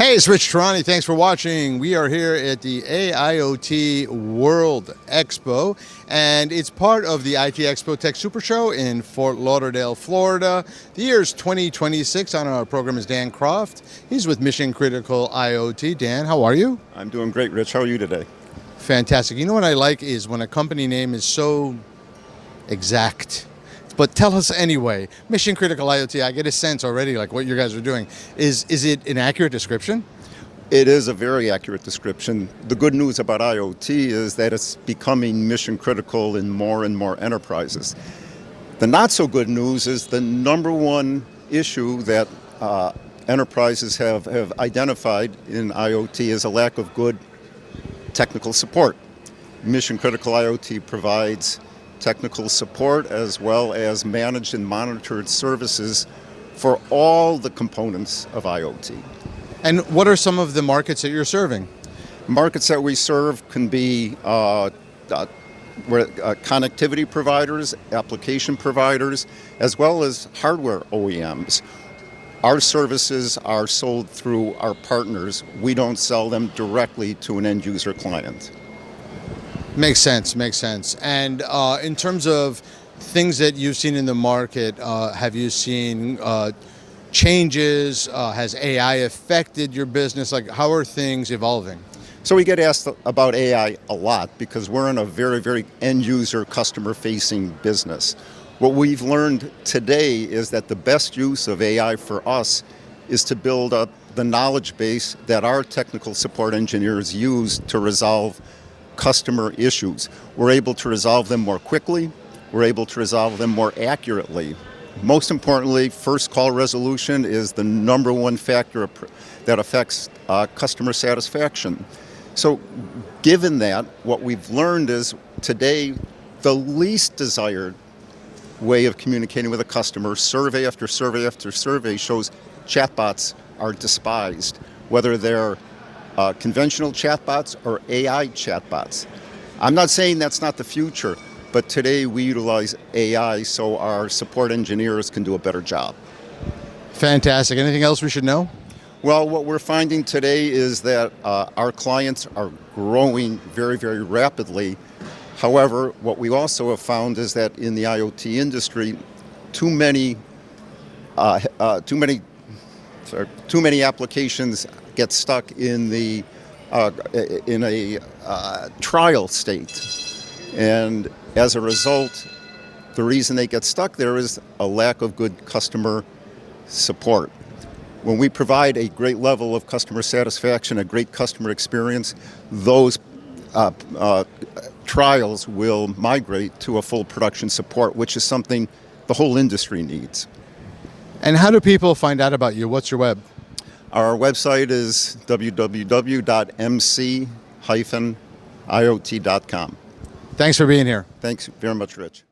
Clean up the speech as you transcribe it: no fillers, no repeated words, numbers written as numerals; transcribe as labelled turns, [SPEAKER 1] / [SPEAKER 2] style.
[SPEAKER 1] Hey, it's Rich Tehrani. Thanks for watching. We are here at the AIoT World Expo, and it's part of the IT Expo Tech Super Show in Fort Lauderdale, Florida. The year is 2026. On our program is Dan Croft. He's with Mission Critical IoT. Dan, how are you?
[SPEAKER 2] I'm doing great, Rich. How are you today?
[SPEAKER 1] Fantastic. You know what I like is when a company name is so exact. But tell us anyway, Mission Critical IoT, I get a sense already like what you guys are doing. Is it an accurate description?
[SPEAKER 2] It is a very accurate description. The good news about IoT is that it's becoming mission critical in more and more enterprises. The not so good news is the number one issue that enterprises have identified in IoT is a lack of good technical support. Mission Critical IoT provides technical support as well as managed and monitored services for all the components of IoT.
[SPEAKER 1] And what are some of the markets that you're serving?
[SPEAKER 2] Markets that we serve can be connectivity providers, application providers, as well as hardware OEMs. Our services are sold through our partners. We don't sell them directly to an end user client.
[SPEAKER 1] Makes sense. And in terms of things that you've seen in the market, have you seen changes? Has AI affected your business? Like, how are things evolving?
[SPEAKER 2] So we get asked about AI a lot because we're in a very, very end-user, customer-facing business. What we've learned today is that the best use of AI for us is to build up the knowledge base that our technical support engineers use to resolve customer issues. We're able to resolve them more quickly. We're able to resolve them more accurately. Most importantly, first call resolution is the number one factor that affects customer satisfaction. So given that, what we've learned is today the least desired way of communicating with a customer, survey after survey after survey, shows chatbots are despised, whether they're conventional chatbots or AI chatbots. I'm not saying that's not the future, but today we utilize AI so our support engineers can do a better job.
[SPEAKER 1] Fantastic. Anything else we should know?
[SPEAKER 2] Well, what we're finding today is that our clients are growing very, very rapidly. However, what we also have found is that in the IoT industry, too many applications get stuck in a trial state, and as a result, the reason they get stuck there is a lack of good customer support. When we provide a great level of customer satisfaction, a great customer experience, those trials will migrate to a full production support, which is something the whole industry needs.
[SPEAKER 1] And how do people find out about you? What's your web?
[SPEAKER 2] Our website is www.mc-iot.com.
[SPEAKER 1] Thanks for being here.
[SPEAKER 2] Thanks very much, Rich.